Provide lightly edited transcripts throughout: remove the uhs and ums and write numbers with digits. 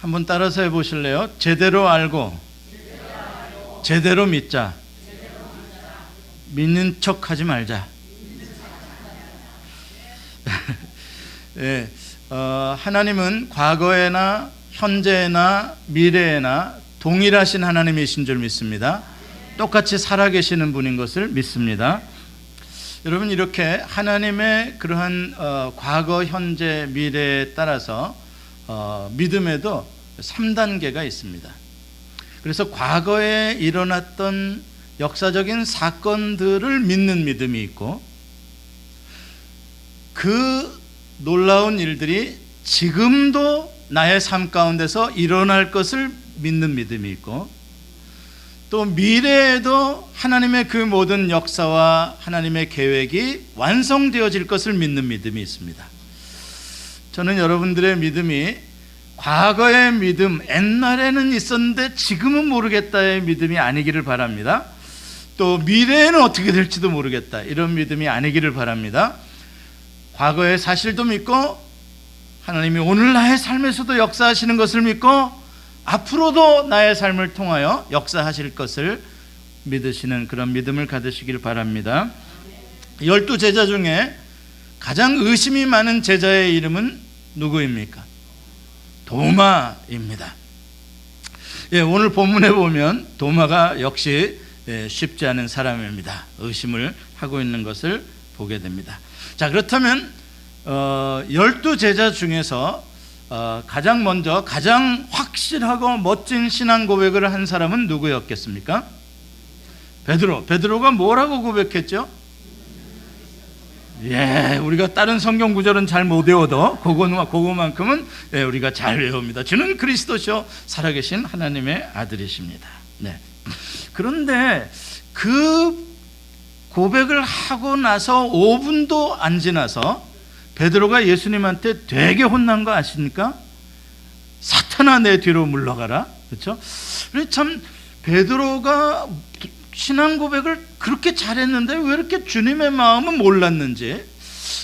한번 따라서 해보실래요? 제대로 알고 제대로 믿자. 믿는 척하지 말자. 네, 하나님은 과거에나 현재나 미래에나 동일하신 하나님이신 줄 믿습니다. 똑같이 살아계시는 분인 것을 믿습니다. 여러분, 이렇게 하나님의 그러한 과거, 현재, 미래에 따라서 믿음에도 3단계가 있습니다. 그래서 과거에 일어났던 역사적인 사건들을 믿는 믿음이 있고, 그 놀라운 일들이 지금도 나의 삶 가운데서 일어날 것을 믿는 믿음이 있고, 또 미래에도 하나님의 그 모든 역사와 하나님의 계획이 완성되어질 것을 믿는 믿음이 있습니다. 저는 여러분들의 믿음이 과거의 믿음, 옛날에는 있었는데 지금은 모르겠다의 믿음이 아니기를 바랍니다. 또 미래에는 어떻게 될지도 모르겠다, 이런 믿음이 아니기를 바랍니다. 과거의 사실도 믿고 하나님이 오늘 나의 삶에서도 역사하시는 것을 믿고 앞으로도 나의 삶을 통하여 역사하실 것을 믿으시는 그런 믿음을 가지시길 바랍니다. 12제자 중에 가장 의심이 많은 제자의 이름은 누구입니까? 도마입니다. 오늘 본문에 보면 도마가 역시 쉽지 않은 사람입니다. 의심을 하고 있는 것을 보게 됩니다. 자, 그렇다면 12제자 중에서 가장 먼저 가장 확실하고 멋진 신앙 고백을 한 사람은 누구였겠습니까? 베드로가 뭐라고 고백했죠? 우리가 다른 성경 구절은 잘 못 외워도 그거만큼은 우리가 잘 외웁니다. 주는 그리스도시요 살아계신 하나님의 아들이십니다. 그런데 그 고백을 하고 나서 5분도 안 지나서 베드로가 예수님한테 되게 혼난 거 아십니까? 사탄아, 내 뒤로 물러가라. 그렇죠? 참 베드로가 신앙 고백을 그렇게 잘했는데 왜 이렇게 주님의 마음은 몰랐는지,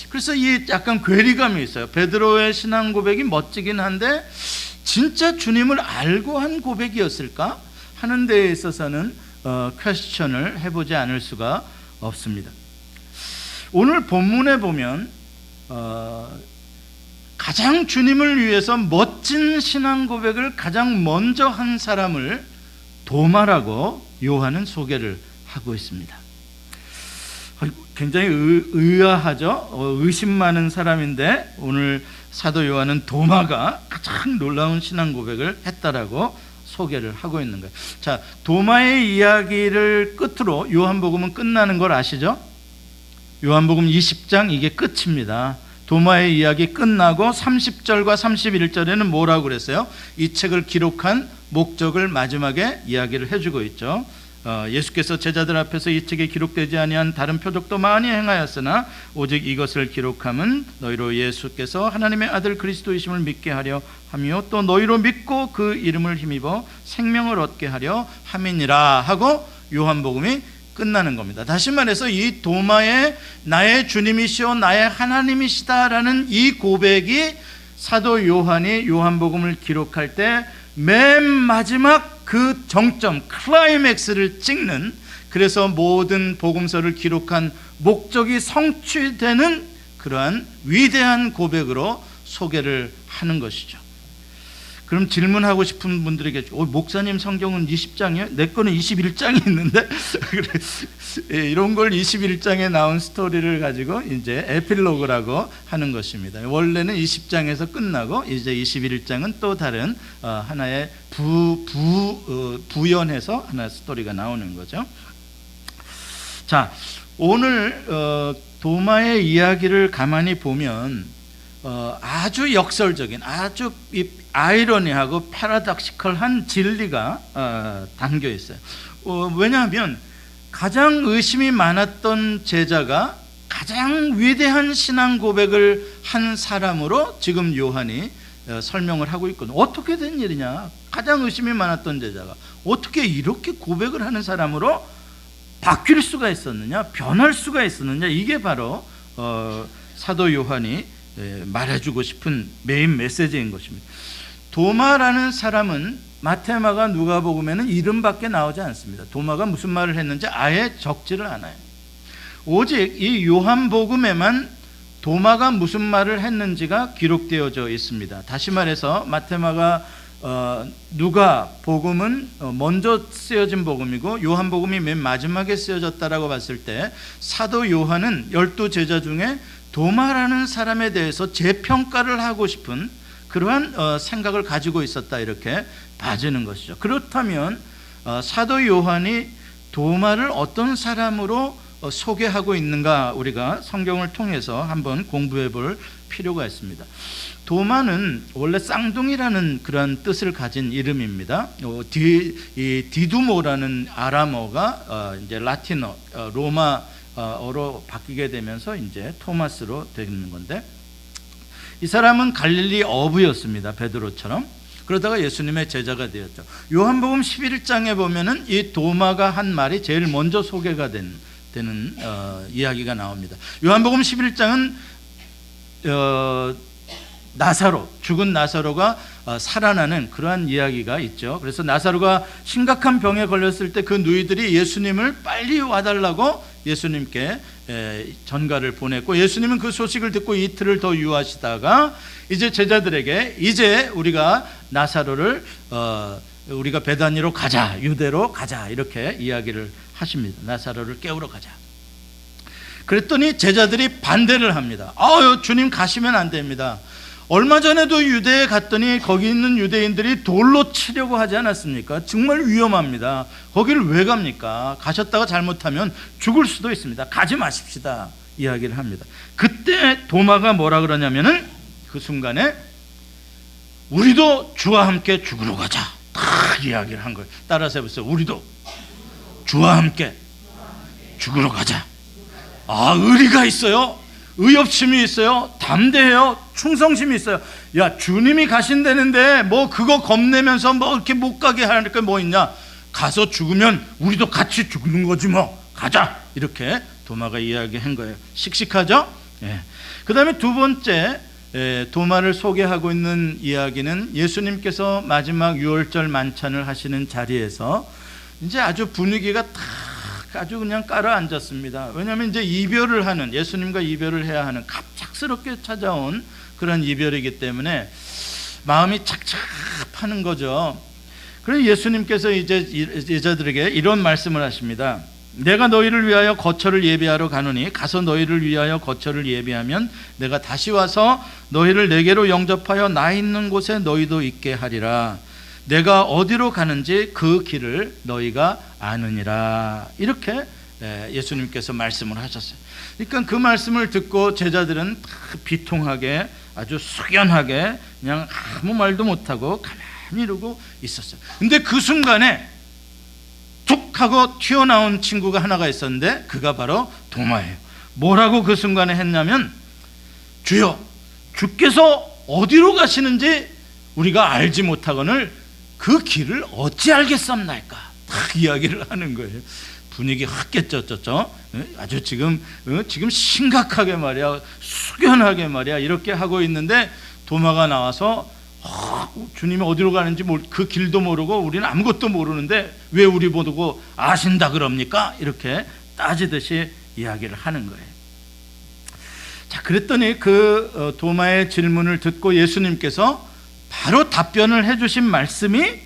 그래서 이 약간 괴리감이 있어요. 베드로의 신앙 고백이 멋지긴 한데 진짜 주님을 알고 한 고백이었을까 하는 데에 있어서는 퀘스천을 해보지 않을 수가 없습니다. 오늘 본문에 보면 가장 주님을 위해서 멋진 신앙 고백을 가장 먼저 한 사람을 도마라고 요한은 소개를 하고 있습니다. 굉장히 의아하죠. 의심 많은 사람인데 오늘 사도 요한은 도마가 가장 놀라운 신앙 고백을 했다라고 소개를 하고 있는 거예요. 자, 도마의 이야기를 끝으로 요한복음은 끝나는 걸 아시죠? 요한복음 20장 이게 끝입니다. 도마의 이야기 끝나고 30절과 31절에는 뭐라고 그랬어요? 이 책을 기록한 목적을 마지막에 이야기를 해주고 있죠. 예수께서 제자들 앞에서 이 책에 기록되지 아니한 다른 표적도 많이 행하였으나 오직 이것을 기록함은 너희로 예수께서 하나님의 아들 그리스도이심을 믿게 하려 하며 또 너희로 믿고 그 이름을 힘입어 생명을 얻게 하려 함이니라 하고 요한복음이 끝나는 겁니다. 다시 말해서 이 도마의 나의 주님이시오 나의 하나님이시다라는 이 고백이 사도 요한이 요한복음을 기록할 때 맨 마지막 그 정점 클라이맥스를 찍는, 그래서 모든 복음서를 기록한 목적이 성취되는 그러한 위대한 고백으로 소개를 하는 것이죠. 그럼 질문하고 싶은 분들에게 목사님 성경은 20장이요? 내 거는 21장이 있는데 이런 걸 21장에 나온 스토리를 가지고 이제 에필로그라고 하는 것입니다. 원래는 20장에서 끝나고 이제 21장은 또 다른 하나의 부연해서 하나의 스토리가 나오는 거죠. 자, 오늘 도마의 이야기를 가만히 보면 아주 역설적인, 아주 아이러니하고 패러독시컬한 진리가 담겨 있어요. 왜냐하면 가장 의심이 많았던 제자가 가장 위대한 신앙 고백을 한 사람으로 지금 요한이 설명을 하고 있거든요. 어떻게 된 일이냐? 가장 의심이 많았던 제자가 어떻게 이렇게 고백을 하는 사람으로 바뀔 수가 있었느냐, 변할 수가 있었느냐, 이게 바로 사도 요한이 말해주고 싶은 메인 메시지인 것입니다. 도마라는 사람은 마태마가 누가복음에는 이름밖에 나오지 않습니다. 도마가 무슨 말을 했는지 아예 적지를 않아요. 오직 이 요한복음에만 도마가 무슨 말을 했는지가 기록되어져 있습니다. 다시 말해서 마태마가 누가복음은 먼저 쓰여진 복음이고 요한복음이 맨 마지막에 쓰여졌다라고 봤을 때 사도 요한은 12제자 중에 도마라는 사람에 대해서 재평가를 하고 싶은 그러한 생각을 가지고 있었다, 이렇게 봐지는 것이죠. 그렇다면 사도 요한이 도마를 어떤 사람으로 소개하고 있는가, 우리가 성경을 통해서 한번 공부해 볼 필요가 있습니다. 도마는 원래 쌍둥이라는 그런 뜻을 가진 이름입니다. 디두모라는 아람어가 이제 라틴어, 로마어로 바뀌게 되면서 이제 토마스로 되는 건데, 이 사람은 갈릴리 어부였습니다. 베드로처럼. 그러다가 예수님의 제자가 되었죠. 요한복음 11장에 보면은 이 도마가 한 말이 제일 먼저 소개가 되는 이야기가 나옵니다. 요한복음 11장은 나사로, 죽은 나사로가 살아나는 그러한 이야기가 있죠. 그래서 나사로가 심각한 병에 걸렸을 때 그 누이들이 예수님을 빨리 와달라고 예수님께 전가를 보냈고, 예수님은 그 소식을 듣고 이틀을 더 유하시다가 이제 제자들에게 이제 우리가 나사로를 우리가 베다니로 가자, 유대로 가자, 이렇게 이야기를 하십니다. 나사로를 깨우러 가자. 그랬더니 제자들이 반대를 합니다. 주님 가시면 안 됩니다. 얼마 전에도 유대에 갔더니 거기 있는 유대인들이 돌로 치려고 하지 않았습니까? 정말 위험합니다. 거기를 왜 갑니까? 가셨다가 잘못하면 죽을 수도 있습니다. 가지 마십시다, 이야기를 합니다. 그때 도마가 뭐라 그러냐면은 그 순간에 우리도 주와 함께 죽으러 가자, 딱 이야기를 한 거예요. 따라서 해보세요. 우리도 주와 함께 죽으러 가자. 의리가 있어요. 의협심이 있어요. 담대해요. 충성심이 있어요. 야, 주님이 가신다는데 뭐 그거 겁내면서 뭐 이렇게 못 가게 할 게 뭐 있냐? 가서 죽으면 우리도 같이 죽는 거지 뭐. 가자. 이렇게 도마가 이야기한 거예요. 씩씩하죠? 예. 그 다음에 두 번째 도마를 소개하고 있는 이야기는 예수님께서 마지막 유월절 만찬을 하시는 자리에서 이제 아주 분위기가 딱 아주 그냥 깔아앉았습니다. 왜냐하면 이제 이별을 하는, 예수님과 이별을 해야 하는 갑작스럽게 찾아온 그런 이별이기 때문에 마음이 착잡하는 거죠. 그래서 예수님께서 이제 제자들에게 이런 말씀을 하십니다. 내가 너희를 위하여 거처를 예비하러 가노니 가서 너희를 위하여 거처를 예비하면 내가 다시 와서 너희를 내게로 영접하여 나 있는 곳에 너희도 있게 하리라. 내가 어디로 가는지 그 길을 너희가 아느니라. 이렇게 예수님께서 말씀을 하셨어요. 그러니까 그 말씀을 듣고 제자들은 비통하게, 아주 숙연하게 그냥 아무 말도 못하고 가만히 이러고 있었어요. 근데 그 순간에 툭 하고 튀어나온 친구가 하나가 있었는데 그가 바로 도마예요. 뭐라고 그 순간에 했냐면, 주여, 주께서 어디로 가시는지 우리가 알지 못하거늘 그 길을 어찌 알겠습니까? 딱 이야기를 하는 거예요. 분위기 확 깨졌죠. 아주 지금 심각하게 말이야, 숙연하게 말이야, 이렇게 하고 있는데 도마가 나와서 주님이 어디로 가는지 그 길도 모르고 우리는 아무것도 모르는데 왜 우리 보고 아신다 그럽니까? 이렇게 따지듯이 이야기를 하는 거예요. 자, 그랬더니 그 도마의 질문을 듣고 예수님께서 바로 답변을 해주신 말씀이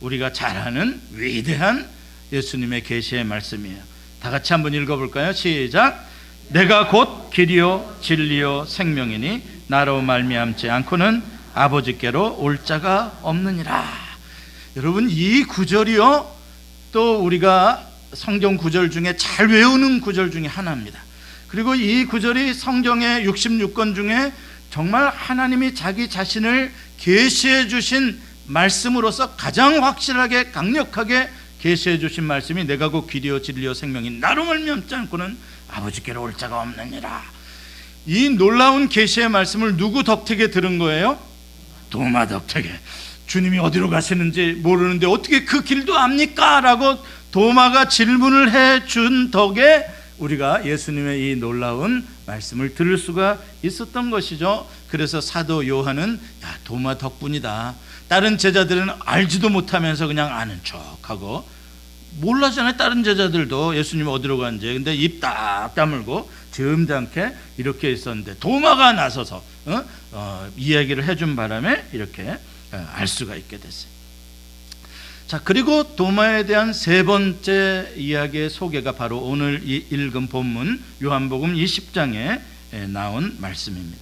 우리가 잘 아는 위대한 예수님의 계시의 말씀이에요. 다 같이 한번 읽어볼까요? 시작. 내가 곧 길이요 진리요 생명이니 나로 말미암지 않고는 아버지께로 올 자가 없느니라. 여러분, 이 구절이요, 또 우리가 성경 구절 중에 잘 외우는 구절 중에 하나입니다. 그리고 이 구절이 성경의 66권 중에 정말 하나님이 자기 자신을 계시해 주신 말씀으로서 가장 확실하게 강력하게 계시해 주신 말씀이 내가 곧 길이요 진리요 생명이 나로 말미암지 않고는 아버지께로 올 자가 없느니라. 이 놀라운 계시의 말씀을 누구 덕택에 들은 거예요? 도마 덕택에. 주님이 어디로 가시는지 모르는데 어떻게 그 길도 압니까? 라고 도마가 질문을 해 준 덕에 우리가 예수님의 이 놀라운 말씀을 들을 수가 있었던 것이죠. 그래서 사도 요한은 야, 도마 덕분이다. 다른 제자들은 알지도 못하면서 그냥 아는 척하고 몰랐잖아요. 다른 제자들도 예수님 어디로 가는지. 근데 입 딱 다물고 점잖게 이렇게 있었는데 도마가 나서서 이야기를 해준 바람에 이렇게 알 수가 있게 됐어요. 자, 그리고 도마에 대한 세 번째 이야기의 소개가 바로 오늘 읽은 본문 요한복음 20장에 나온 말씀입니다.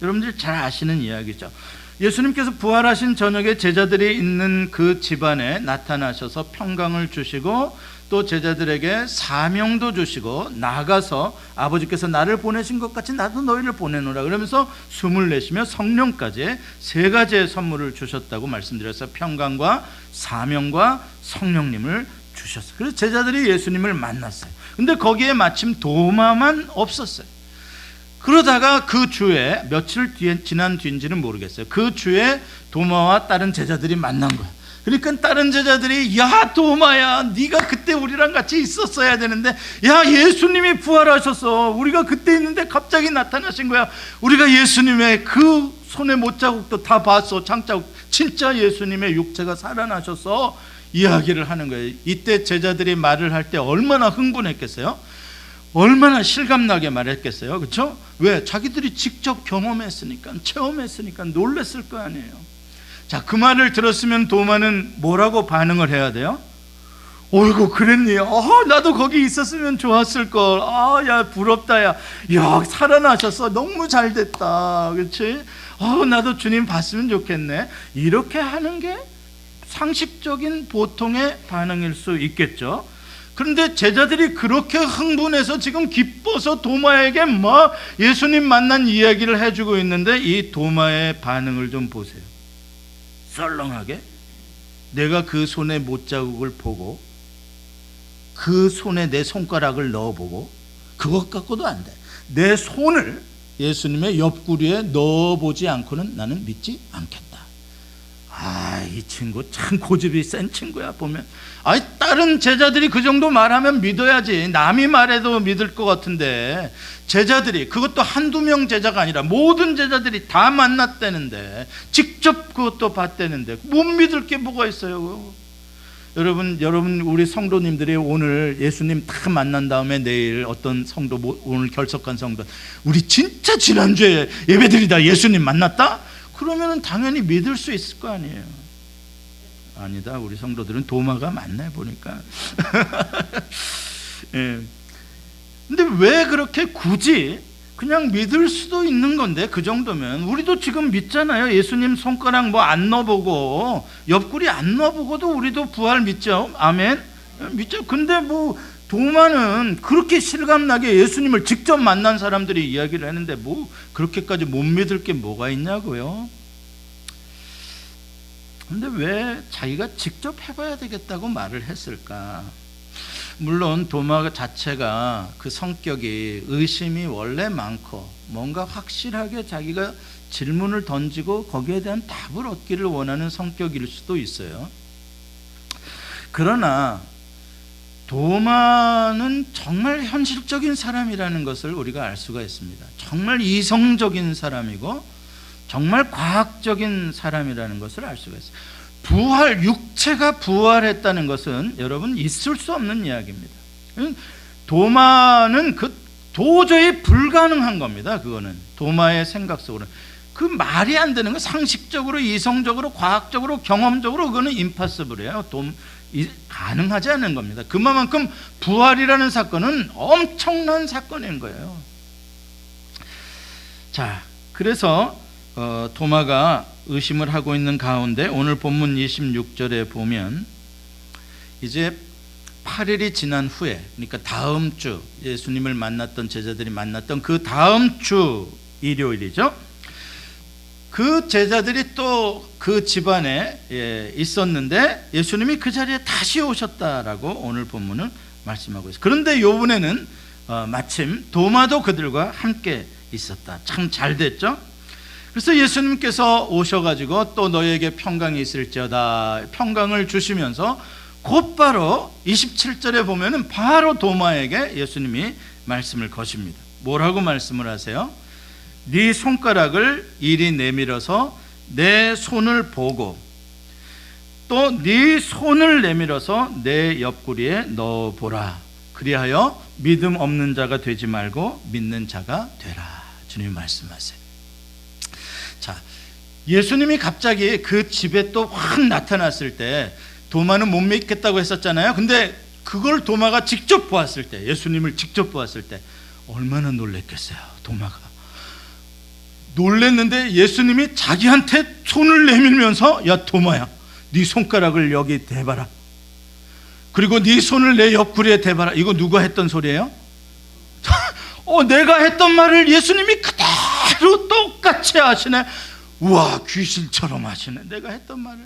여러분들이 잘 아시는 이야기죠. 예수님께서 부활하신 저녁에 제자들이 있는 그 집안에 나타나셔서 평강을 주시고 또 제자들에게 사명도 주시고 나가서 아버지께서 나를 보내신 것 같이 나도 너희를 보내노라 그러면서 숨을 내쉬며 성령까지 세 가지의 선물을 주셨다고 말씀드렸어요. 평강과 사명과 성령님을 주셨어요. 그래서 제자들이 예수님을 만났어요. 근데 거기에 마침 도마만 없었어요. 그러다가 그 주에 며칠 지난 뒤인지는 모르겠어요. 그 주에 도마와 다른 제자들이 만난 거예요. 그러니까 다른 제자들이 야 도마야 네가 그때 우리랑 같이 있었어야 되는데 야 예수님이 부활하셔서 우리가 그때 있는데 갑자기 나타나신 거야. 우리가 예수님의 그 손의 못자국도 다 봤어. 장자국 진짜 예수님의 육체가 살아나셔서 이야기를 하는 거예요. 이때 제자들이 말을 할 때 얼마나 흥분했겠어요? 얼마나 실감나게 말했겠어요? 그렇죠? 왜? 자기들이 직접 경험했으니까 체험했으니까 놀랬을 거 아니에요. 자, 그 말을 들었으면 도마는 뭐라고 반응을 해야 돼요? 어이구 그랬니? 나도 거기 있었으면 좋았을걸. 야 부럽다. 야 살아나셨어. 너무 잘됐다. 그렇지? 나도 주님 봤으면 좋겠네. 이렇게 하는 게 상식적인 보통의 반응일 수 있겠죠. 그런데 제자들이 그렇게 흥분해서 지금 기뻐서 도마에게 막 예수님 만난 이야기를 해주고 있는데 이 도마의 반응을 좀 보세요. 썰렁하게 내가 그 손에 못자국을 보고 그 손에 내 손가락을 넣어보고 그것 갖고도 안 돼. 내 손을 예수님의 옆구리에 넣어보지 않고는 나는 믿지 않겠다. 이 친구 참 고집이 센 친구야. 보면 다른 제자들이 그 정도 말하면 믿어야지. 남이 말해도 믿을 것 같은데 제자들이, 그것도 한두 명 제자가 아니라 모든 제자들이 다 만났다는데, 직접 그것도 봤다는데 못 믿을 게 뭐가 있어요? 여러분 우리 성도님들이 오늘 예수님 다 만난 다음에 내일 어떤 성도, 오늘 결석한 성도, 우리 진짜 지난주에 예배드리다 예수님 만났다? 그러면은 당연히 믿을 수 있을 거 아니에요. 아니다, 우리 성도들은 도마가 맞네 보니까. 예. 근데 왜 그렇게 굳이 그냥 믿을 수도 있는 건데, 그 정도면 우리도 지금 믿잖아요. 예수님 손가락 뭐 안 넣어보고, 옆구리 안 넣어보고도 우리도 부활 믿죠. 아멘. 믿죠. 근데 뭐 도마는 그렇게 실감나게 예수님을 직접 만난 사람들이 이야기를 하는데 뭐 그렇게까지 못 믿을 게 뭐가 있냐고요. 근데 왜 자기가 직접 해봐야 되겠다고 말을 했을까? 물론 도마 자체가 그 성격이 의심이 원래 많고 뭔가 확실하게 자기가 질문을 던지고 거기에 대한 답을 얻기를 원하는 성격일 수도 있어요. 그러나 도마는 정말 현실적인 사람이라는 것을 우리가 알 수가 있습니다. 정말 이성적인 사람이고 정말 과학적인 사람이라는 것을 알 수가 있어요. 육체가 부활했다는 것은 여러분 있을 수 없는 이야기입니다. 도마는 도저히 불가능한 겁니다. 그거는 도마의 생각 속으로는 그 말이 안 되는 거, 상식적으로, 이성적으로, 과학적으로, 경험적으로 그거는 임파서블이에요. 가능하지 않은 겁니다. 그만큼 부활이라는 사건은 엄청난 사건인 거예요. 자, 그래서 도마가 의심을 하고 있는 가운데 오늘 본문 26절에 보면 이제 8일이 지난 후에, 그러니까 다음 주 예수님을 만났던 제자들이 만났던 그 다음 주 일요일이죠. 그 제자들이 또 그 집안에 있었는데 예수님이 그 자리에 다시 오셨다라고 오늘 본문은 말씀하고 있어요. 그런데 이번에는 마침 도마도 그들과 함께 있었다. 참 잘 됐죠. 그래서 예수님께서 오셔가지고 또 너희에게 평강이 있을지어다 평강을 주시면서 곧바로 27절에 보면은 바로 도마에게 예수님이 말씀을 거십니다. 뭐라고 말씀을 하세요? 네 손가락을 이리 내밀어서 내 손을 보고 또 네 손을 내밀어서 내 옆구리에 넣어보라. 그리하여 믿음 없는 자가 되지 말고 믿는 자가 되라. 주님이 말씀하세요. 자, 예수님이 갑자기 그 집에 또 확 나타났을 때 도마는 못 믿겠다고 했었잖아요. 근데 그걸 도마가 직접 보았을 때, 예수님을 직접 보았을 때 얼마나 놀랬겠어요. 도마가 놀랬는데 예수님이 자기한테 손을 내밀면서 야 도마야, 네 손가락을 여기 대봐라. 그리고 네 손을 내 옆구리에 대봐라. 이거 누가 했던 소리예요? 내가 했던 말을 예수님이 그대로 똑같이 하시네. 우와, 귀신처럼 하시네. 내가 했던 말을.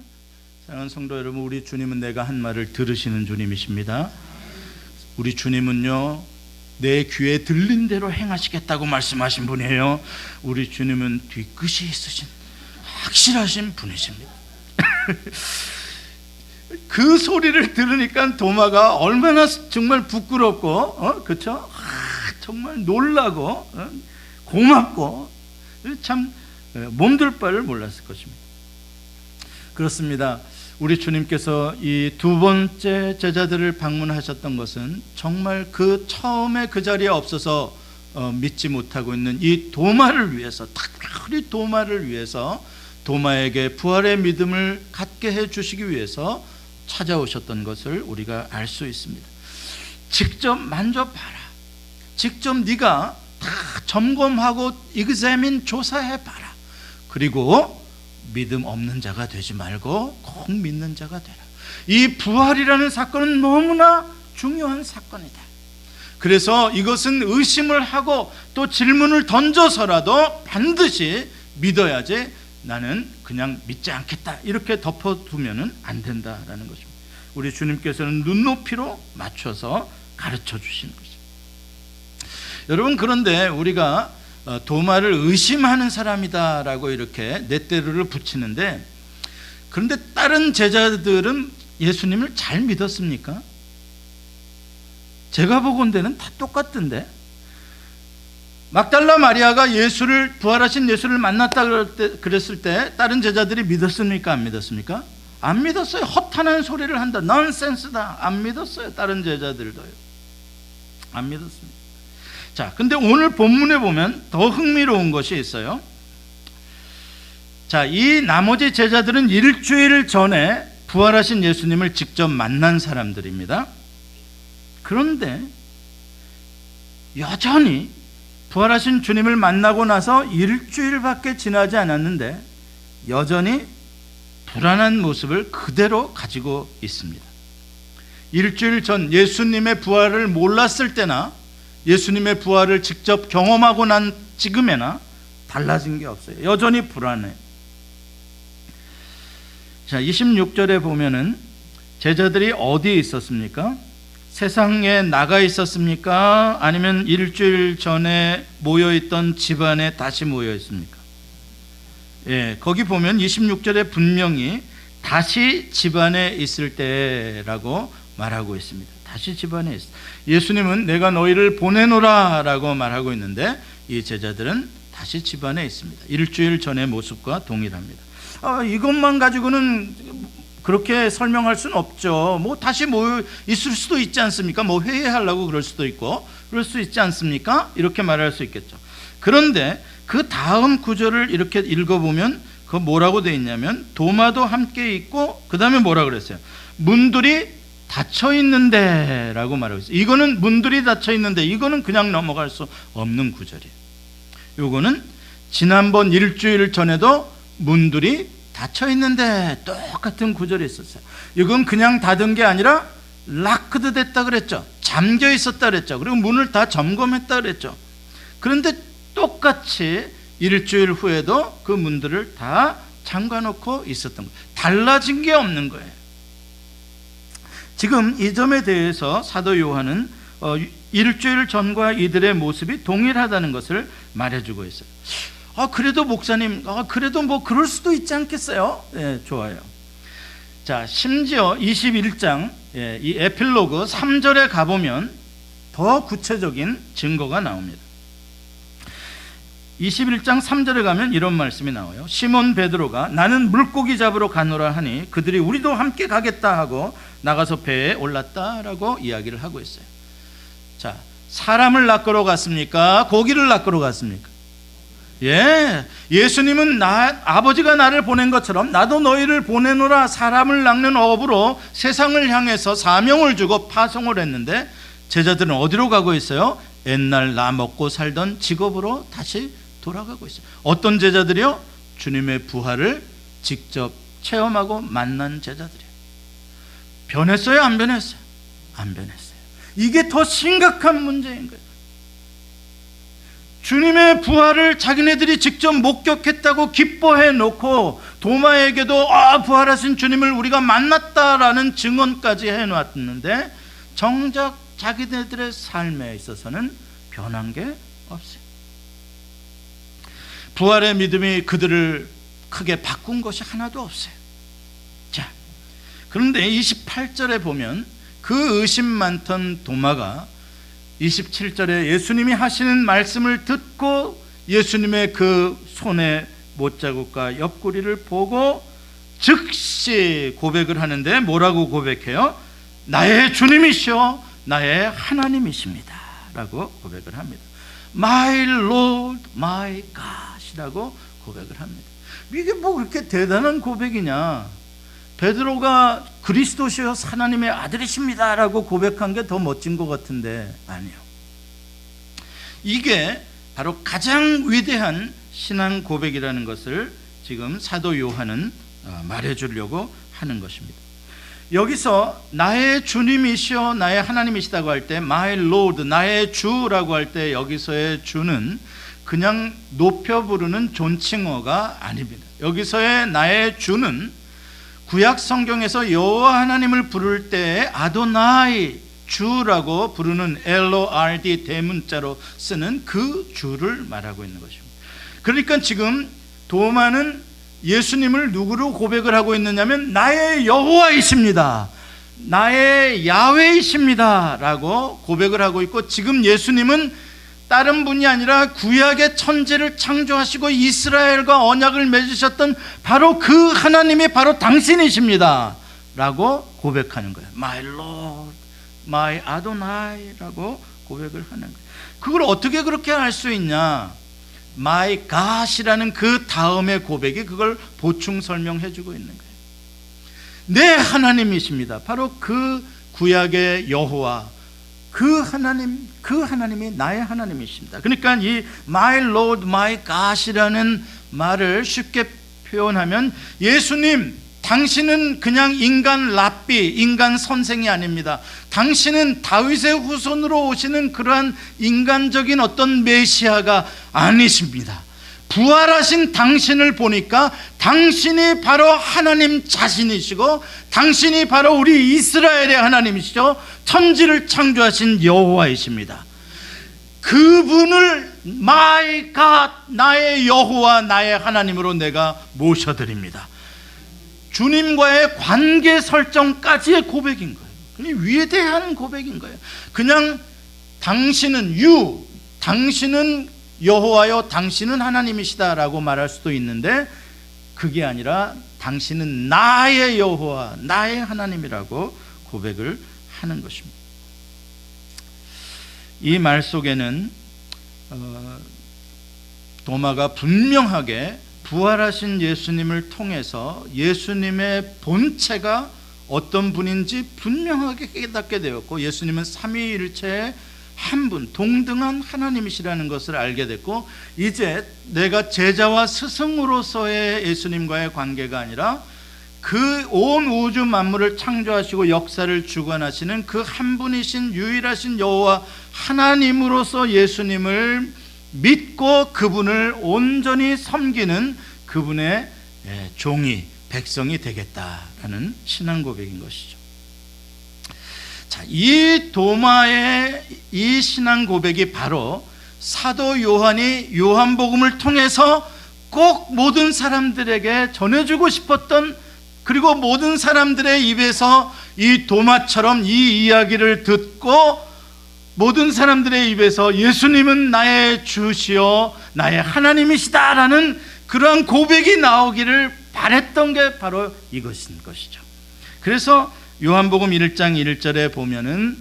사랑하는 성도 여러분, 우리 주님은 내가 한 말을 들으시는 주님이십니다. 우리 주님은요, 내 귀에 들린 대로 행하시겠다고 말씀하신 분이에요. 우리 주님은 뒤끝이 있으신 확실하신 분이십니다. 그 소리를 들으니까 도마가 얼마나 정말 부끄럽고 그렇죠? 정말 놀라고 고맙고 참 몸둘 바를 몰랐을 것입니다. 그렇습니다. 우리 주님께서 이 두 번째 제자들을 방문하셨던 것은 정말 그 처음에 그 자리에 없어서 믿지 못하고 있는 이 도마를 위해서, 특별히 도마를 위해서, 도마에게 부활의 믿음을 갖게 해주시기 위해서 찾아오셨던 것을 우리가 알 수 있습니다. 직접 만져봐라. 직접 네가 다 점검하고 examine 조사해봐라. 그리고 믿음 없는 자가 되지 말고 꼭 믿는 자가 되라. 이 부활이라는 사건은 너무나 중요한 사건이다. 그래서 이것은 의심을 하고 또 질문을 던져서라도 반드시 믿어야지 나는 그냥 믿지 않겠다 이렇게 덮어두면 안 된다라는 것입니다. 우리 주님께서는 눈높이로 맞춰서 가르쳐 주시는 것입니다. 여러분, 그런데 우리가 도마를 의심하는 사람이다라고 이렇게 렛대루를 붙이는데, 그런데 다른 제자들은 예수님을 잘 믿었습니까? 제가 보건대는 다 똑같던데. 막달라 마리아가 예수를, 부활하신 예수를 만났다 그랬을 때 다른 제자들이 믿었습니까? 안 믿었습니까? 안 믿었어요. 허탄한 소리를 한다, 넌센스다, 안 믿었어요. 다른 제자들도요, 안 믿었습니다. 자, 근데 오늘 본문에 보면 더 흥미로운 것이 있어요. 자, 이 나머지 제자들은 일주일 전에 부활하신 예수님을 직접 만난 사람들입니다. 그런데 여전히 부활하신 주님을 만나고 나서 일주일밖에 지나지 않았는데 여전히 불안한 모습을 그대로 가지고 있습니다. 일주일 전 예수님의 부활을 몰랐을 때나 예수님의 부활을 직접 경험하고 난 지금에나 달라진 게 없어요. 여전히 불안해. 자, 26절에 보면은 제자들이 어디에 있었습니까? 세상에 나가 있었습니까? 아니면 일주일 전에 모여있던 집안에 다시 모여 있습니까? 예, 거기 보면 26절에 분명히 다시 집안에 있을 때라고 말하고 있습니다. 다시 집안에 있어. 예수님은 내가 너희를 보내노라 라고 말하고 있는데 이 제자들은 다시 집안에 있습니다. 일주일 전의 모습과 동일합니다. 이것만 가지고는 그렇게 설명할 수는 없죠. 뭐 다시 모여 있을 수도 있지 않습니까? 뭐 회의하려고 그럴 수도 있고 그럴 수 있지 않습니까? 이렇게 말할 수 있겠죠. 그런데 그 다음 구절을 이렇게 읽어보면 그 뭐라고 되어 있냐면 도마도 함께 있고 그 다음에 뭐라 그랬어요? 문들이 닫혀 있는데 라고 말하고 있어요. 이거는 문들이 닫혀 있는데 이거는 그냥 넘어갈 수 없는 구절이에요. 이거는 지난번 일주일 전에도 문들이 닫혀 있는데 똑같은 구절이 있었어요. 이건 그냥 닫은 게 아니라 락크드 됐다 그랬죠. 잠겨 있었다 그랬죠. 그리고 문을 다 점검했다 그랬죠. 그런데 똑같이 일주일 후에도 그 문들을 다 잠가놓고 있었던 거예요. 달라진 게 없는 거예요. 지금 이 점에 대해서 사도 요한은 일주일 전과 이들의 모습이 동일하다는 것을 말해주고 있어요. 그래도 목사님, 그래도 뭐 그럴 수도 있지 않겠어요? 네, 좋아요. 자, 심지어 21장 이 에필로그 3절에 가보면 더 구체적인 증거가 나옵니다. 21장 3절에 가면 이런 말씀이 나와요. 시몬 베드로가 나는 물고기 잡으러 가노라 하니 그들이 우리도 함께 가겠다 하고 나가서 배에 올랐다라고 이야기를 하고 있어요. 자, 사람을 낚으러 갔습니까? 고기를 낚으러 갔습니까? 예수님은 아버지가 나를 보낸 것처럼 나도 너희를 보내노라 사람을 낚는 어부로 세상을 향해서 사명을 주고 파송을 했는데 제자들은 어디로 가고 있어요? 옛날 나 먹고 살던 직업으로 다시 돌아가고 있어요. 어떤 제자들이요? 주님의 부활을 직접 체험하고 만난 제자들이에요. 변했어요? 안 변했어요? 안 변했어요. 이게 더 심각한 문제인 거예요. 주님의 부활을 자기네들이 직접 목격했다고 기뻐해 놓고 도마에게도 부활하신 주님을 우리가 만났다라는 증언까지 해놨는데 정작 자기네들의 삶에 있어서는 변한 게 없어요. 부활의 믿음이 그들을 크게 바꾼 것이 하나도 없어요. 자, 그런데 28절에 보면 그 의심 많던 도마가 27절에 예수님이 하시는 말씀을 듣고 예수님의 그 손의 못자국과 옆구리를 보고 즉시 고백을 하는데 뭐라고 고백해요? 나의 주님이시오 나의 하나님이십니다 라고 고백을 합니다. My Lord, my God 이라고 고백을 합니다. 이게 뭐 그렇게 대단한 고백이냐? 베드로가 그리스도시여 하나님의 아들이십니다 라고 고백한 게 더 멋진 것 같은데 아니요. 이게 바로 가장 위대한 신앙 고백이라는 것을 지금 사도 요한은 말해주려고 하는 것입니다. 여기서 나의 주님이시여 나의 하나님이시다고 할 때 My Lord, 나의 주라고 할 때 여기서의 주는 그냥 높여 부르는 존칭어가 아닙니다. 여기서의 나의 주는 구약 성경에서 여호와 하나님을 부를 때 아도나이 주라고 부르는 LORD 대문자로 쓰는 그 주를 말하고 있는 것입니다. 그러니까 지금 도마는 예수님을 누구로 고백을 하고 있느냐면 나의 여호와이십니다, 나의 야훼이십니다 라고 고백을 하고 있고, 지금 예수님은 다른 분이 아니라 구약의 천지를 창조하시고 이스라엘과 언약을 맺으셨던 바로 그 하나님이 바로 당신이십니다 라고 고백하는 거예요. My Lord, My Adonai 라고 고백을 하는 거예요. 그걸 어떻게 그렇게 할 수 있냐? My God이라는 그 다음의 고백이 그걸 보충 설명해 주고 있는 거예요. 내 하나님이십니다. 바로 그 구약의 여호와, 그 하나님이 나의 하나님이십니다. 그러니까 이 My Lord, My God이라는 말을 쉽게 표현하면 예수님, 당신은 그냥 인간 랍비, 인간 선생이 아닙니다. 당신은 다윗의 후손으로 오시는 그러한 인간적인 어떤 메시아가 아니십니다. 부활하신 당신을 보니까 당신이 바로 하나님 자신이시고 당신이 바로 우리 이스라엘의 하나님이시죠. 천지를 창조하신 여호와이십니다. 그분을 My God, 나의 여호와, 나의 하나님으로 내가 모셔드립니다. 주님과의 관계 설정까지의 고백인 거예요. 위대한 고백인 거예요. 그냥 당신은 당신은 여호와여, 당신은 하나님이시다라고 말할 수도 있는데 그게 아니라 당신은 나의 여호와, 나의 하나님이라고 고백을 하는 것입니다. 이 말 속에는 도마가 분명하게 부활하신 예수님을 통해서 예수님의 본체가 어떤 분인지 분명하게 깨닫게 되었고, 예수님은 삼위일체의 한 분, 동등한 하나님이시라는 것을 알게 됐고, 이제 내가 제자와 스승으로서의 예수님과의 관계가 아니라 그 온 우주 만물을 창조하시고 역사를 주관하시는 그 한 분이신 유일하신 여호와 하나님으로서 예수님을 믿고 그분을 온전히 섬기는 그분의 종이, 백성이 되겠다라는 신앙 고백인 것이죠. 자, 이 도마의 이 신앙 고백이 바로 사도 요한이 요한복음을 통해서 꼭 모든 사람들에게 전해주고 싶었던 그리고 모든 사람들의 입에서 이 도마처럼 이 이야기를 듣고 모든 사람들의 입에서 예수님은 나의 주시오 나의 하나님이시다라는 그러한 고백이 나오기를 바랬던 게 바로 이것인 것이죠. 그래서 요한복음 1장 1절에 보면은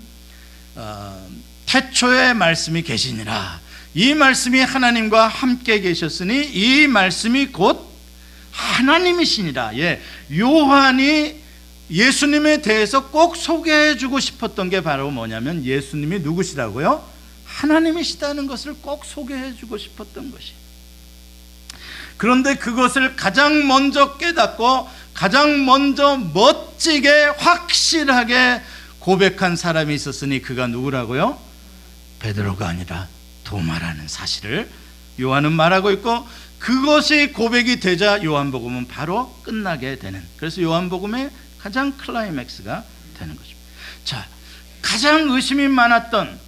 태초에 말씀이 계시니라, 이 말씀이 하나님과 함께 계셨으니 이 말씀이 곧 하나님이시니라. 요한이 예수님에 대해서 꼭 소개해주고 싶었던 게 바로 뭐냐면 예수님이 누구시라고요? 하나님이시다는 것을 꼭 소개해주고 싶었던 것이. 그런데 그것을 가장 먼저 깨닫고 가장 먼저 멋지게 확실하게 고백한 사람이 있었으니 그가 누구라고요? 베드로가 아니라 도마라는 사실을 요한은 말하고 있고, 그것이 고백이 되자 요한복음은 바로 끝나게 되는, 그래서 요한복음의 가장 클라이맥스가 되는 것입니다. 자, 가장 의심이 많았던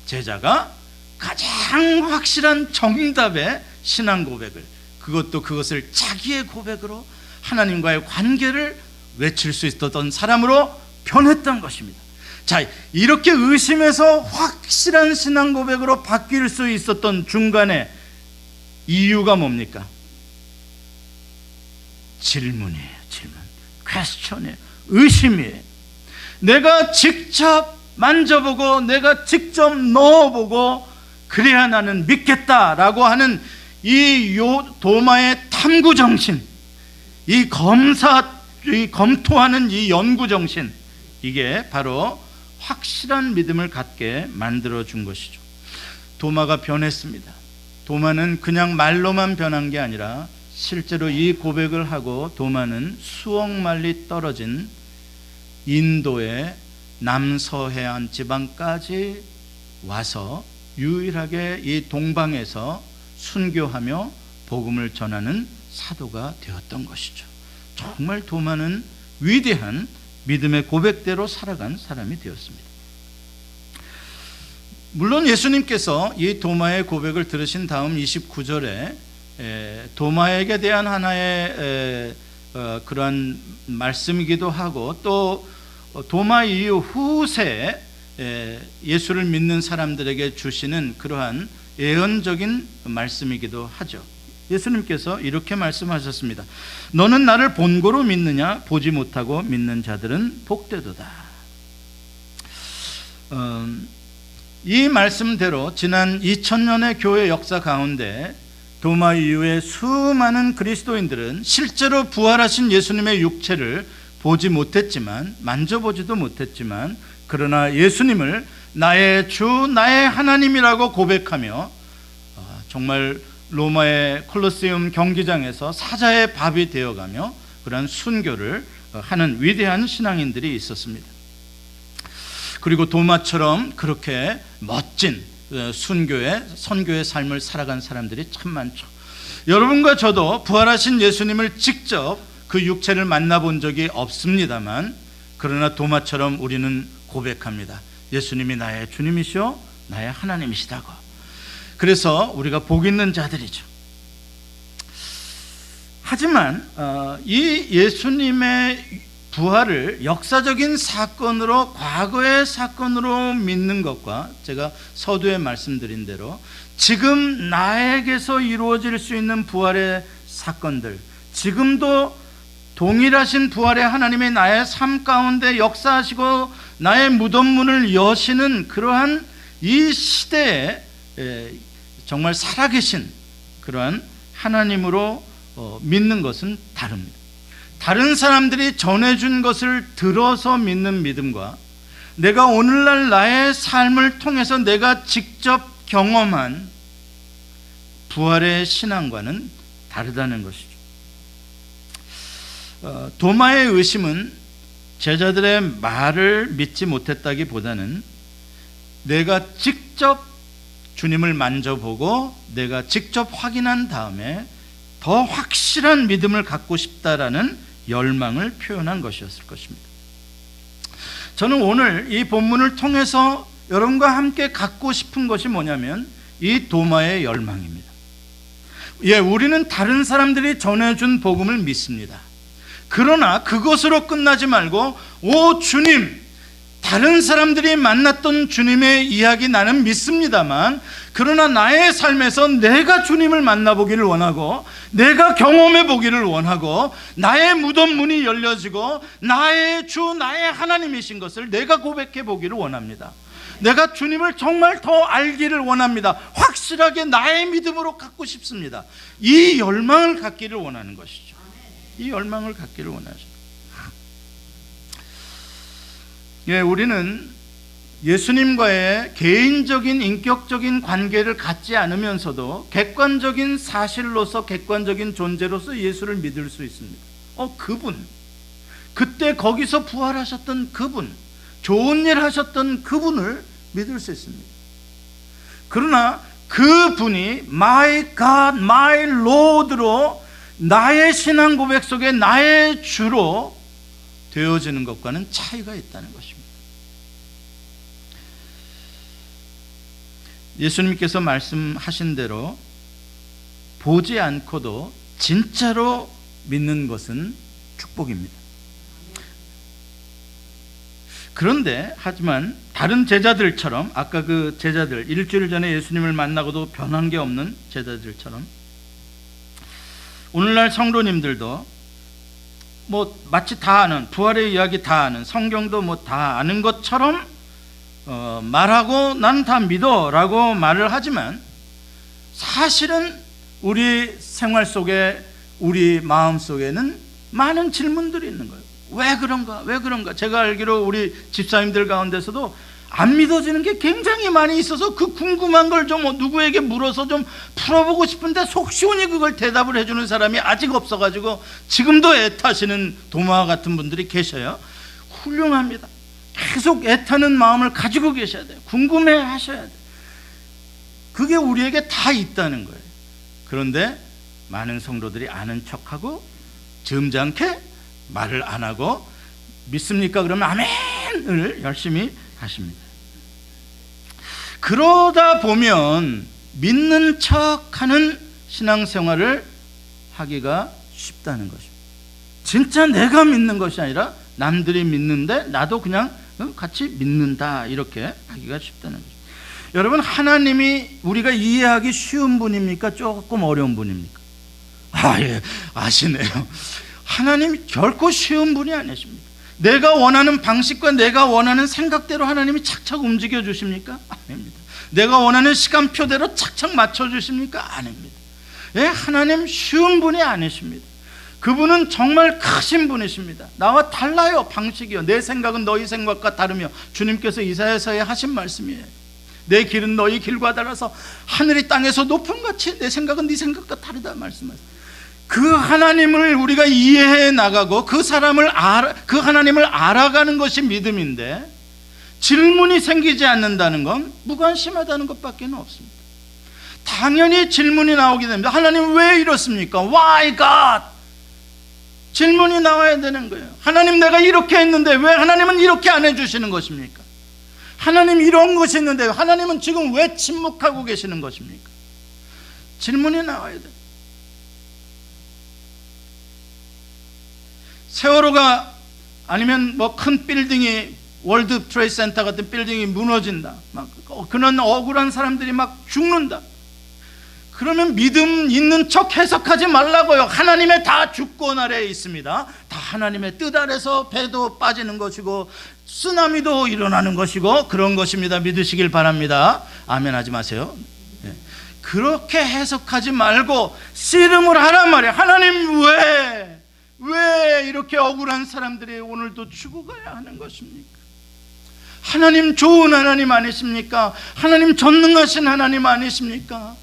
제자가 가장 확실한 정답의 신앙 고백을, 그것을 자기의 고백으로 하나님과의 관계를 외칠 수 있었던 사람으로 변했던 것입니다. 자, 이렇게 의심에서 확실한 신앙 고백으로 바뀔 수 있었던 중간에 이유가 뭡니까? 질문이에요. 질문, 퀘스천이에요. 의심이에요. 내가 직접 만져보고 내가 직접 넣어보고 그래야 나는 믿겠다라고 하는 이 도마의 탐구정신, 이 검토하는 이 연구정신, 이게 바로 확실한 믿음을 갖게 만들어준 것이죠. 도마가 변했습니다. 도마는 그냥 말로만 변한 게 아니라 실제로 이 고백을 하고 도마는 수억 마일리 떨어진 인도의 남서해안 지방까지 와서 유일하게 이 동방에서 순교하며 복음을 전하는 사도가 되었던 것이죠. 정말 도마는 위대한 믿음의 고백대로 살아간 사람이 되었습니다. 물론 예수님께서 이 도마의 고백을 들으신 다음 29절에 도마에게 대한 하나의 그러한 말씀이기도 하고, 또 도마 이후 후세에 예수를 믿는 사람들에게 주시는 그러한 예언적인 말씀이기도 하죠. 예수님께서 이렇게 말씀하셨습니다. 너는 나를 본고로 믿느냐? 보지 못하고 믿는 자들은 복되도다. 이 말씀대로 지난 2000년의 교회 역사 가운데 도마 이후에 수많은 그리스도인들은 실제로 부활하신 예수님의 육체를 보지 못했지만, 만져보지도 못했지만, 그러나 예수님을 나의 주, 나의 하나님이라고 고백하며 정말 로마의 콜로세움 경기장에서 사자의 밥이 되어가며 그러한 순교를 하는 위대한 신앙인들이 있었습니다. 그리고 도마처럼 그렇게 멋진 선교의 삶을 살아간 사람들이 참 많죠. 여러분과 저도 부활하신 예수님을 직접 그 육체를 만나본 적이 없습니다만, 그러나 도마처럼 우리는 고백합니다. 예수님이 나의 주님이시오, 나의 하나님이시다고. 그래서 우리가 복 있는 자들이죠. 하지만 이 예수님의 부활을 역사적인 사건으로, 과거의 사건으로 믿는 것과 제가 서두에 말씀드린 대로 지금 나에게서 이루어질 수 있는 부활의 사건들, 지금도 동일하신 부활의 하나님이 나의 삶 가운데 역사하시고 나의 무덤 문을 여시는 그러한 이 시대에 정말 살아계신 그러한 하나님으로 믿는 것은 다릅니다. 다른 사람들이 전해준 것을 들어서 믿는 믿음과 내가 오늘날 나의 삶을 통해서 내가 직접 경험한 부활의 신앙과는 다르다는 것이죠. 도마의 의심은 제자들의 말을 믿지 못했다기보다는 내가 직접 주님을 만져보고 내가 직접 확인한 다음에 더 확실한 믿음을 갖고 싶다라는 열망을 표현한 것이었을 것입니다. 저는 오늘 이 본문을 통해서 여러분과 함께 갖고 싶은 것이 뭐냐면 이 도마의 열망입니다. 우리는 다른 사람들이 전해준 복음을 믿습니다. 그러나 그것으로 끝나지 말고, 오 주님, 다른 사람들이 만났던 주님의 이야기 나는 믿습니다만, 그러나 나의 삶에서 내가 주님을 만나보기를 원하고, 내가 경험해 보기를 원하고, 나의 무덤 문이 열려지고 나의 주, 나의 하나님이신 것을 내가 고백해 보기를 원합니다. 내가 주님을 정말 더 알기를 원합니다. 확실하게 나의 믿음으로 갖고 싶습니다. 이 열망을 갖기를 원하는 것이죠. 이 열망을 갖기를 원하죠. 예, 우리는 예수님과의 개인적인 인격적인 관계를 갖지 않으면서도 객관적인 사실로서, 객관적인 존재로서 예수를 믿을 수 있습니다. 그분, 그때 거기서 부활하셨던 그분, 좋은 일 하셨던 그분을 믿을 수 있습니다. 그러나 그분이 My God, My Lord로 나의 신앙 고백 속에 나의 주로 되어지는 것과는 차이가 있다는 것입니다. 예수님께서 말씀하신 대로 보지 않고도 진짜로 믿는 것은 축복입니다. 그런데 하지만 다른 제자들처럼, 아까 그 제자들, 일주일 전에 예수님을 만나고도 변한 게 없는 제자들처럼, 오늘날 성도님들도 마치 다 아는, 부활의 이야기 다 아는, 성경도 다 아는 것처럼 말하고 난 다 믿어 라고 말을 하지만, 사실은 우리 생활 속에, 우리 마음 속에는 많은 질문들이 있는 거예요. 왜 그런가? 왜 그런가? 제가 알기로 우리 집사님들 가운데서도 안 믿어지는 게 굉장히 많이 있어서 그 궁금한 걸 좀 누구에게 물어서 좀 풀어보고 싶은데 속 시원히 그걸 대답을 해주는 사람이 아직 없어가지고 지금도 애타시는 도마와 같은 분들이 계셔요. 훌륭합니다. 계속 애타는 마음을 가지고 계셔야 돼요. 궁금해 하셔야 돼요. 그게 우리에게 다 있다는 거예요. 그런데 많은 성도들이 아는 척하고 점잖게 말을 안 하고, 믿습니까? 그러면 아멘을 열심히 하십니다. 그러다 보면 믿는 척하는 신앙생활을 하기가 쉽다는 것입니다. 진짜 내가 믿는 것이 아니라 남들이 믿는데 나도 그냥 같이 믿는다, 이렇게 하기가 쉽다는 거죠. 여러분, 하나님이 우리가 이해하기 쉬운 분입니까? 조금 어려운 분입니까? 예, 아시네요. 하나님이 결코 쉬운 분이 아니십니다. 내가 원하는 방식과 내가 원하는 생각대로 하나님이 착착 움직여 주십니까? 아닙니다. 내가 원하는 시간표대로 착착 맞춰 주십니까? 아닙니다. 예, 하나님 쉬운 분이 아니십니다. 그분은 정말 크신 분이십니다. 나와 달라요, 방식이요. 내 생각은 너희 생각과 다르며, 주님께서 이사야서에 하신 말씀이에요. 내 길은 너희 길과 달라서 하늘이 땅에서 높음같이 내 생각은 네 생각과 다르다 말씀하세요. 그 하나님을 우리가 이해해 나가고 그 하나님을 알아가는 것이 믿음인데, 질문이 생기지 않는다는 건 무관심하다는 것밖에 없습니다. 당연히 질문이 나오게 됩니다. 하나님 왜 이렇습니까? Why God? 질문이 나와야 되는 거예요. 하나님, 내가 이렇게 했는데 왜 하나님은 이렇게 안 해주시는 것입니까? 하나님, 이런 것이 있는데 하나님은 지금 왜 침묵하고 계시는 것입니까? 질문이 나와야 돼요. 세월호가, 아니면 큰 빌딩이, 월드 트레이드 센터 같은 빌딩이 무너진다, 그런 억울한 사람들이 막 죽는다. 그러면 믿음 있는 척 해석하지 말라고요. 하나님의 다 주권 아래에 있습니다. 다 하나님의 뜻 아래서 배도 빠지는 것이고 쓰나미도 일어나는 것이고 그런 것입니다. 믿으시길 바랍니다. 아멘 하지 마세요. 네. 그렇게 해석하지 말고 씨름을 하란 말이에요. 하나님 왜 이렇게 억울한 사람들이 오늘도 죽어가야 하는 것입니까? 하나님 좋은 하나님 아니십니까? 하나님 전능하신 하나님 아니십니까?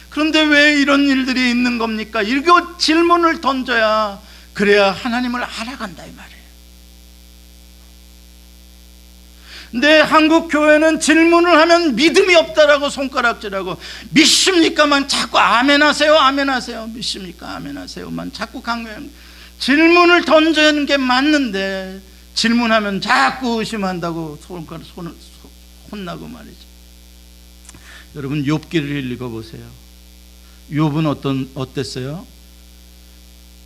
그런데 왜 이런 일들이 있는 겁니까? 이거 질문을 던져야, 그래야 하나님을 알아간다 이 말이에요. 근데 한국 교회는 질문을 하면 믿음이 없다라고 손가락질하고, 믿습니까만 자꾸 아멘하세요, 아멘하세요, 믿습니까, 아멘하세요만 자꾸 강요합니다. 질문을 던지는 게 맞는데 질문하면 자꾸 의심한다고 혼나고 말이죠. 여러분, 욥기를 읽어보세요. 욥은 어땠어요?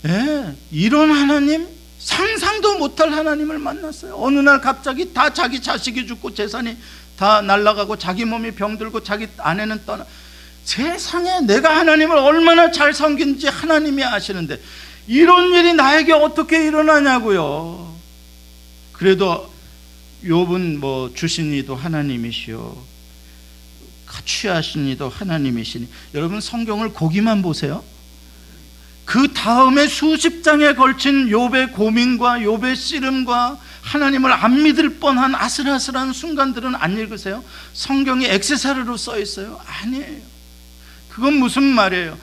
예, 이런 하나님, 상상도 못할 하나님을 만났어요. 어느 날 갑자기 다 자기 자식이 죽고 재산이 다 날아가고 자기 몸이 병들고 자기 아내는 떠나, 세상에 내가 하나님을 얼마나 잘 섬긴지 하나님이 아시는데 이런 일이 나에게 어떻게 일어나냐고요. 그래도 욥은 뭐 주신 이도 하나님이시오, 취하신 이도 하나님이시니. 여러분 성경을 거기만 보세요. 그 다음에 수십 장에 걸친 욥의 고민과 욥의 씨름과 하나님을 안 믿을 뻔한 아슬아슬한 순간들은 안 읽으세요? 성경이 엑세사르로 써 있어요? 아니에요. 그건 무슨 말이에요?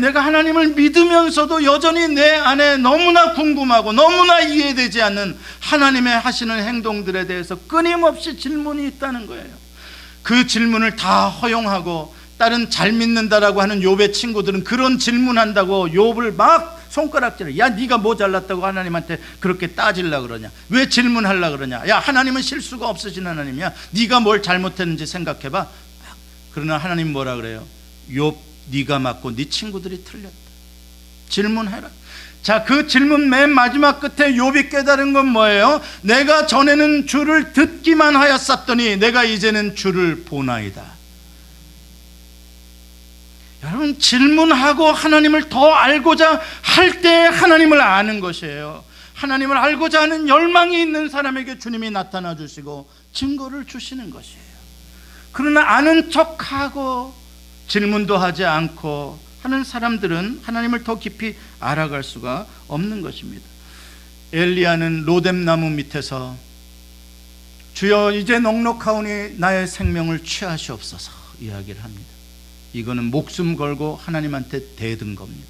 내가 하나님을 믿으면서도 여전히 내 안에 너무나 궁금하고 너무나 이해되지 않는 하나님의 하시는 행동들에 대해서 끊임없이 질문이 있다는 거예요. 그 질문을 다 허용하고 다른 잘 믿는다라고 하는 욥의 친구들은 그런 질문한다고 욥을 막 손가락질을, 야 네가 뭐 잘났다고 하나님한테 그렇게 따지려고 그러냐, 왜 질문하려고 그러냐, 야 하나님은 실수가 없으신 하나님이야, 네가 뭘 잘못했는지 생각해봐. 그러나 하나님 뭐라 그래요? 욥, 네가 맞고 네 친구들이 틀렸다. 질문해라. 자, 그 질문 맨 마지막 끝에 욥이 깨달은 건 뭐예요? 내가 전에는 주를 듣기만 하였었더니 내가 이제는 주를 보나이다. 여러분, 질문하고 하나님을 더 알고자 할 때 하나님을 아는 것이에요. 하나님을 알고자 하는 열망이 있는 사람에게 주님이 나타나 주시고 증거를 주시는 것이에요. 그러나 아는 척하고 질문도 하지 않고 하는 사람들은 하나님을 더 깊이 알아갈 수가 없는 것입니다. 엘리야는 로뎀나무 밑에서 주여 이제 넉넉하오니 나의 생명을 취하시옵소서 이야기를 합니다. 이거는 목숨 걸고 하나님한테 대든 겁니다.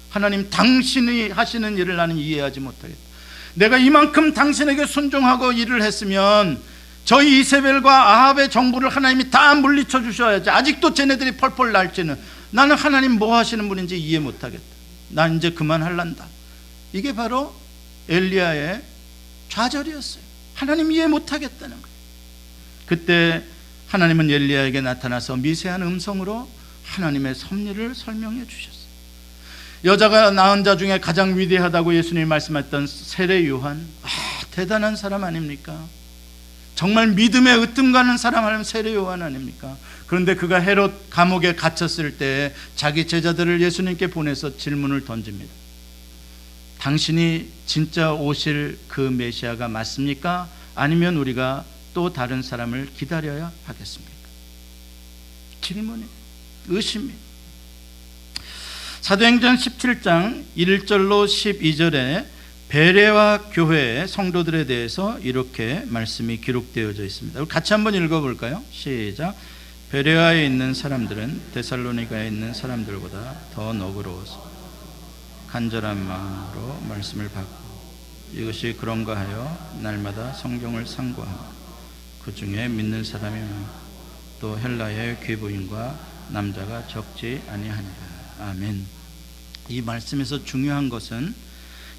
하나님, 당신이 하시는 일을 나는 이해하지 못하겠다. 내가 이만큼 당신에게 순종하고 일을 했으면 저희 이세벨과 아합의 정부를 하나님이 다 물리쳐 주셔야지. 아직도 쟤네들이 펄펄 날지는 나는 하나님 뭐 하시는 분인지 이해 못하겠다. 난 이제 그만할란다. 이게 바로 엘리야의 좌절이었어요. 하나님 이해 못하겠다는 거예요. 그때 하나님은 엘리야에게 나타나서 미세한 음성으로 하나님의 섭리를 설명해 주셨어요. 여자가 낳은 자 중에 가장 위대하다고 예수님이 말씀했던 세례 요한, 대단한 사람 아닙니까? 정말 믿음에 으뜸 가는 사람 하면 세례 요한 아닙니까? 그런데 그가 헤롯 감옥에 갇혔을 때 자기 제자들을 예수님께 보내서 질문을 던집니다. 당신이 진짜 오실 그 메시아가 맞습니까? 아니면 우리가 또 다른 사람을 기다려야 하겠습니까? 질문이, 의심이. 사도행전 17장 1절로 12절에 베레와 교회의 성도들에 대해서 이렇게 말씀이 기록되어져 있습니다. 같이 한번 읽어볼까요? 시작. 베레아에 있는 사람들은 데살로니가에 있는 사람들보다 더 너그러워서 간절한 마음으로 말씀을 받고 이것이 그런가 하여 날마다 성경을 상고하고 그 중에 믿는 사람이 또 헬라의 귀부인과 남자가 적지 아니하니라. 아멘. 이 말씀에서 중요한 것은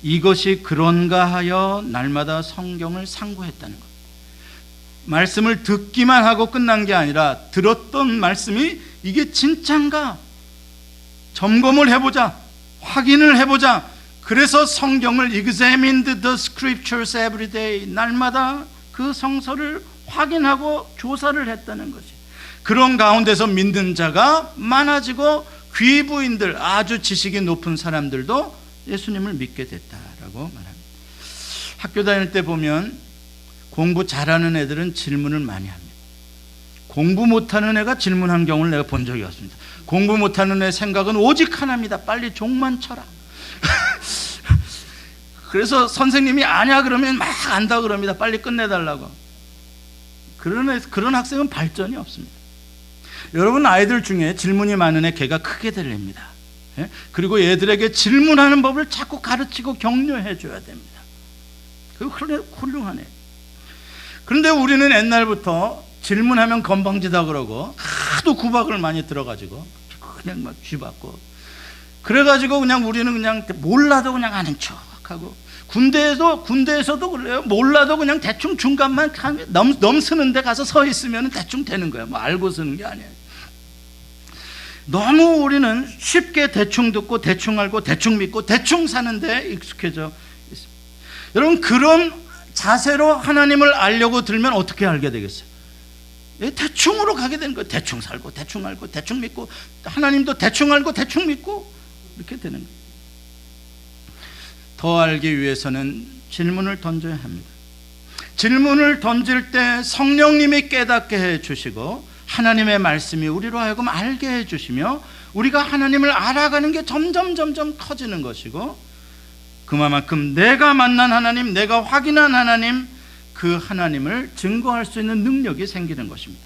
이것이 그런가 하여 날마다 성경을 상고했다는 것. 말씀을 듣기만 하고 끝난 게 아니라 들었던 말씀이 이게 진짠가 점검을 해보자, 확인을 해보자. 그래서 성경을 examined the scriptures every day, 날마다 그 성서를 확인하고 조사를 했다는 것이. 그런 가운데서 믿는 자가 많아지고 귀부인들, 아주 지식이 높은 사람들도 예수님을 믿게 됐다라고 말합니다. 학교 다닐 때 보면 공부 잘하는 애들은 질문을 많이 합니다. 공부 못하는 애가 질문한 경우를 내가 본 적이 없습니다. 공부 못하는 애 생각은 오직 하나입니다. 빨리 종만 쳐라. 그래서 선생님이 아냐 그러면 막 안다 그럽니다. 빨리 끝내달라고. 그런 학생은 발전이 없습니다. 여러분, 아이들 중에 질문이 많은 애 걔가 크게 될랍니다. 그리고 얘들에게 질문하는 법을 자꾸 가르치고 격려해 줘야 됩니다. 그거 훌륭하네. 그런데 우리는 옛날부터 질문하면 건방지다 그러고 하도 구박을 많이 들어가지고 그냥 막 쥐받고 그래가지고 그냥 우리는 그냥 몰라도 그냥 아는 척하고, 군대에서도 그래요. 몰라도 그냥 대충 중간만 넘쓰는 데 가서 서 있으면 대충 되는 거예요. 뭐 알고 쓰는 게 아니에요. 너무 우리는 쉽게 대충 듣고 대충 알고 대충 믿고 대충 사는데 익숙해져 있습니다. 여러분, 그런 자세로 하나님을 알려고 들면 어떻게 알게 되겠어요? 대충으로 가게 되는 거예요. 대충 살고 대충 알고 대충 믿고, 하나님도 대충 알고 대충 믿고, 이렇게 되는 거예요. 더 알기 위해서는 질문을 던져야 합니다. 질문을 던질 때 성령님이 깨닫게 해주시고 하나님의 말씀이 우리로 하여금 알게 해주시며 우리가 하나님을 알아가는 게 점점 커지는 것이고, 그만큼 내가 만난 하나님, 내가 확인한 하나님, 그 하나님을 증거할 수 있는 능력이 생기는 것입니다.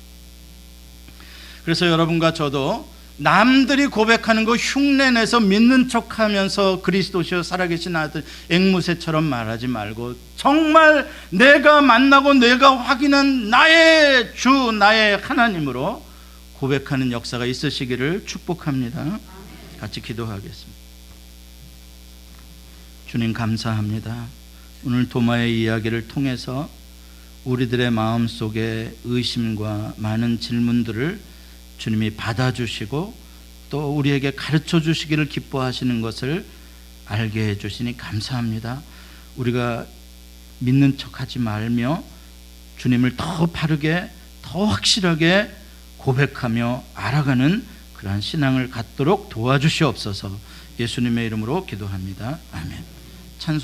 그래서 여러분과 저도 남들이 고백하는 거 흉내내서 믿는 척하면서 그리스도시여 살아계신 아들 앵무새처럼 말하지 말고, 정말 내가 만나고 내가 확인한 나의 주, 나의 하나님으로 고백하는 역사가 있으시기를 축복합니다. 같이 기도하겠습니다. 주님, 감사합니다. 오늘 도마의 이야기를 통해서 우리들의 마음속에 의심과 많은 질문들을 주님이 받아주시고 또 우리에게 가르쳐 주시기를 기뻐하시는 것을 알게 해주시니 감사합니다. 우리가 믿는 척하지 말며 주님을 더 바르게, 더 확실하게 고백하며 알아가는 그러한 신앙을 갖도록 도와주시옵소서. 예수님의 이름으로 기도합니다. 아멘.